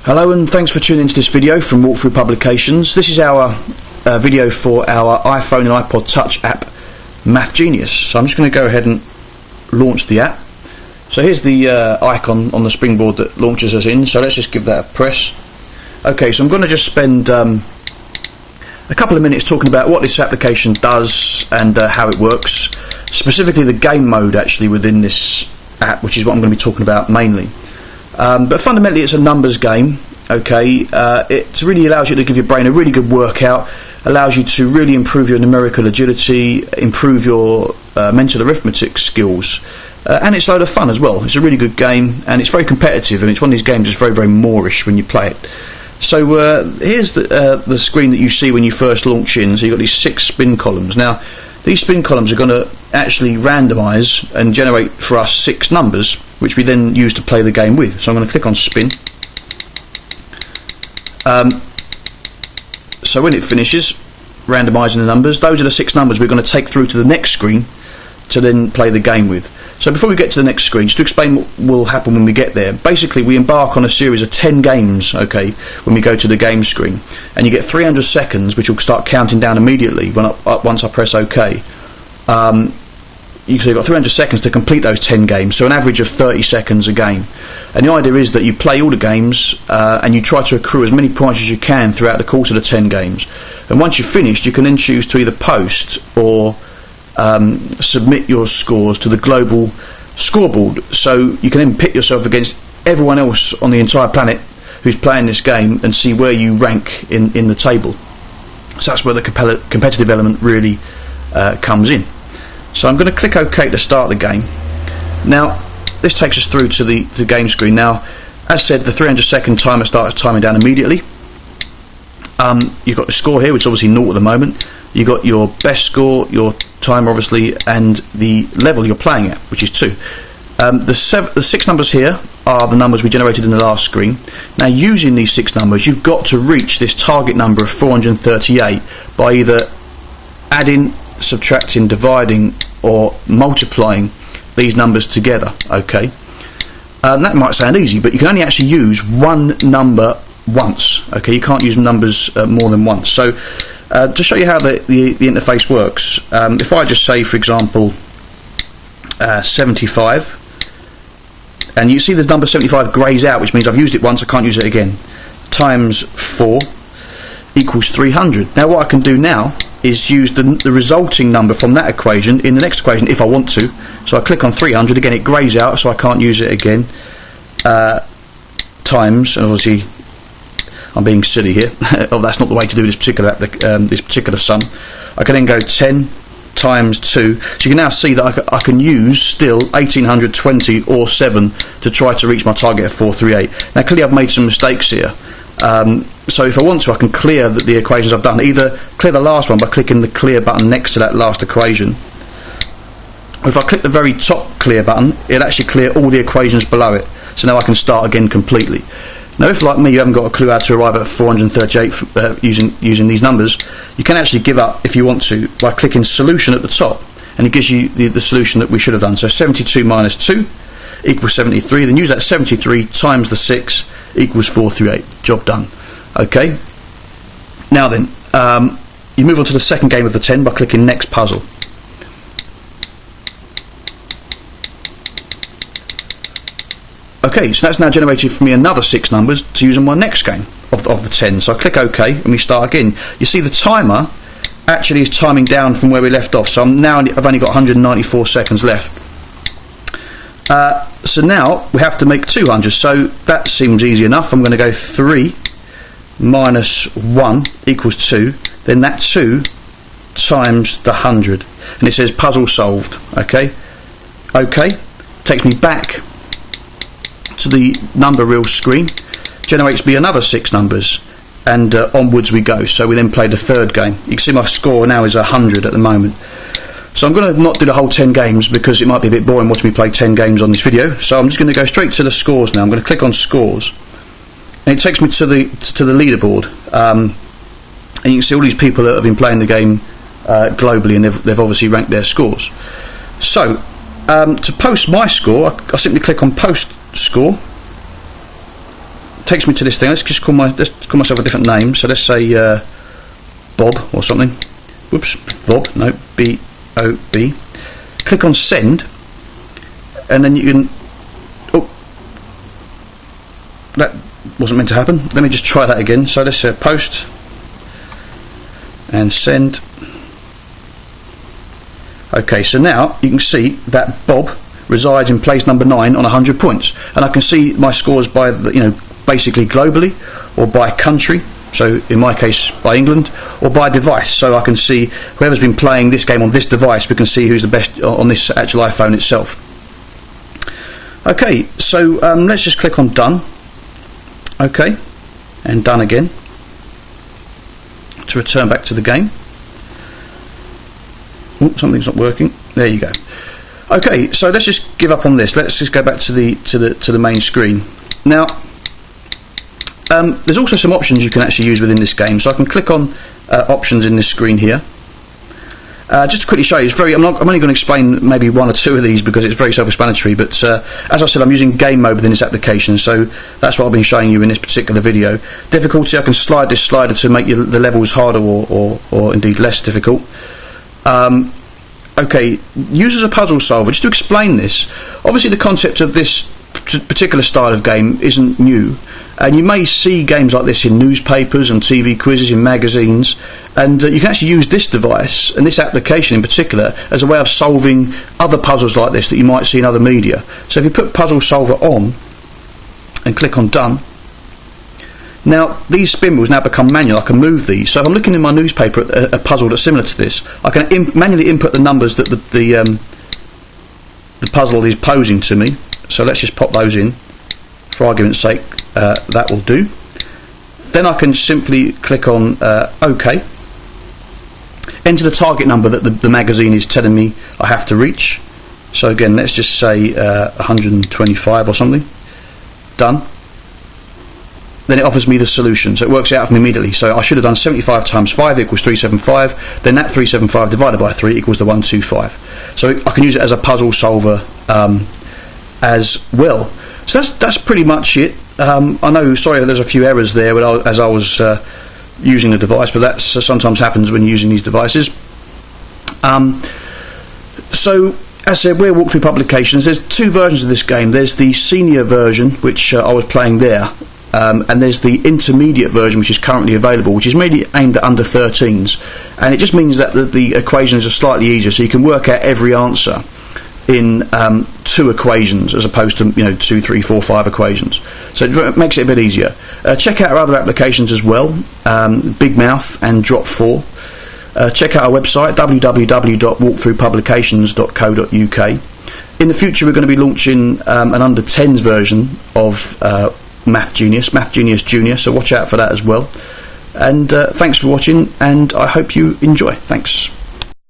Hello and thanks for tuning into this video from Walkthrough Publications. This is our video for our iPhone and iPod Touch app MathGenius. So I'm just going to go ahead and launch the app. So here's the icon on the springboard that launches us in, so let's just give that a press. Okay, so I'm going to just spend a couple of minutes talking about what this application does and how it works, specifically the game mode actually within this app, which is what I'm going to be talking about mainly. But fundamentally it's a numbers game. Okay, it really allows you to give your brain a really good workout, allows you to really improve your numerical agility, improve your mental arithmetic skills, and it's a load of fun as well. It's a really good game and it's very competitive, and it's one of these games that's very, very Moorish when you play it. So here's the screen that you see when you first launch in. So you've got these 6 spin columns. Now these spin columns are going to actually randomise and generate for us 6 numbers, which we then use to play the game with. So I'm going to click on spin. So when it finishes randomising the numbers, those are the 6 numbers we're going to take through to the next screen to then play the game with. So before we get to the next screen, just to explain what will happen when we get there, basically we embark on a series of 10 games, okay, when we go to the game screen, and you get 300 seconds, which will start counting down immediately when once I press OK. You've got 300 seconds to complete those 10 games, so an average of 30 seconds a game. And the idea is that you play all the games and you try to accrue as many points as you can throughout the course of the 10 games. And once you've finished, you can then choose to either post or submit your scores to the global scoreboard, so you can then pit yourself against everyone else on the entire planet who's playing this game and see where you rank in the table. So that's where the competitive element really comes in. So I'm going to click OK to start the game. Now this takes us through to the game screen. Now, as said, the 300-second timer starts timing down immediately. You've got the score here, which is obviously 0 at the moment. You've got your best score, your timer obviously, and the level you're playing at, which is 2. The 6 numbers here are the numbers we generated in the last screen. Now, using these 6 numbers, you've got to reach this target number of 438 by either adding, subtracting, dividing, or multiplying these numbers together. Okay, that might sound easy, but you can only actually use one number once. Okay, you can't use numbers more than once. So to show you how the interface works, if I just say, for example, 75, and you see the number 75 greys out, which means I've used it once, I can't use it again, times 4 equals 300. Now what I can do now is use the resulting number from that equation in the next equation if I want to. So I click on 300, again it greys out, so I can't use it again, times, and obviously I'm being silly here, oh, that's not the way to do this particular sum. I can then go 10 times 2, so you can now see that I can use still 1820 or 7 to try to reach my target of 438. Now clearly I've made some mistakes here, so if I want to I can clear the equations I've done. Either clear the last one by clicking the clear button next to that last equation, or if I click the very top clear button, it'll actually clear all the equations below it, so now I can start again completely. Now if, like me, you haven't got a clue how to arrive at 438 using these numbers, you can actually give up if you want to by clicking solution at the top, and it gives you the solution that we should have done. So 72 minus 2 equals 73, then use that 73 times the 6 equals 438. Job done. Okay, now then you move on to the second game of the 10 by clicking next puzzle. Okay, so that's now generated for me another 6 numbers to use in my next game of the 10. So I click OK and we start again. You see the timer actually is timing down from where we left off, so I've only got 194 seconds left. So now we have to make 200, so that seems easy enough. I'm going to go 3 minus 1 equals 2, then that 2 times the 100, and it says puzzle solved. Okay, takes me back to the number reel screen, generates me another 6 numbers, and onwards we go. So we then play the third game. You can see my score now is 100 at the moment. So I'm going to not do the whole 10 games because it might be a bit boring watching me play 10 games on this video, so I'm just going to go straight to the scores now. I'm going to click on scores, and it takes me to the leaderboard, and you can see all these people that have been playing the game globally, and they've obviously ranked their scores. So to post my score, I simply click on post score, takes me to this thing. Let's call myself a different name. So let's say Bob or something. Whoops, Bob. No, B-O-B. Click on send, and then you can. Oh, that wasn't meant to happen. Let me just try that again. So let's post and send. Okay, so now you can see that Bob resides in place number 9 on 100 points, and I can see my scores by basically globally or by country. So in my case by England, or by device. So I can see whoever's been playing this game on this device. We can see who's the best on this actual iPhone itself. Okay, so let's just click on done. Okay, and done again to return back to the game. Oh, something's not working. There you go. Okay, so let's just give up on this. Let's just go back to the main screen. Now, there's also some options you can actually use within this game. So I can click on options in this screen here. Just to quickly show you, I'm only going to explain maybe one or two of these because it's very self-explanatory. But as I said, I'm using game mode within this application, so that's what I've been showing you in this particular video. Difficulty, I can slide this slider to make the levels harder or indeed less difficult. Okay, use as a puzzle solver. Just to explain this, obviously the concept of this particular style of game isn't new, and you may see games like this in newspapers and TV quizzes in magazines, and you can actually use this device and this application in particular as a way of solving other puzzles like this that you might see in other media. So if you put puzzle solver on and click on done, now these spin wheels now become manual. I can move these. So if I'm looking in my newspaper at a puzzle that's similar to this, I can manually input the numbers that the puzzle is posing to me. So let's just pop those in for argument's sake. That will do. Then I can simply click on OK, enter the target number that the magazine is telling me I have to reach. So again, let's just say 125 or something. Done. Then it offers me the solution, so it works out for me immediately. So I should have done 75 times 5 equals 375, then that 375 divided by 3 equals the 125. So I can use it as a puzzle solver as well. So that's pretty much it. I know, sorry, there's a few errors there as I was using the device, but that sometimes happens when you're using these devices. So as I said, we're Walkthrough Publications. There's two versions of this game. There's the senior version, which I was playing there, and there's the intermediate version, which is currently available, which is mainly aimed at under 13s, and it just means that the equations are slightly easier, so you can work out every answer in 2 equations as opposed to 2, 3, 4, 5 equations. So it makes it a bit easier. Check out our other applications as well, Big Mouth and Drop 4. Check out our website www.walkthroughpublications.co.uk. In the future we're going to be launching an under 10s version of MathGenius Junior, so watch out for that as well. And thanks for watching, and I hope you enjoy. Thanks.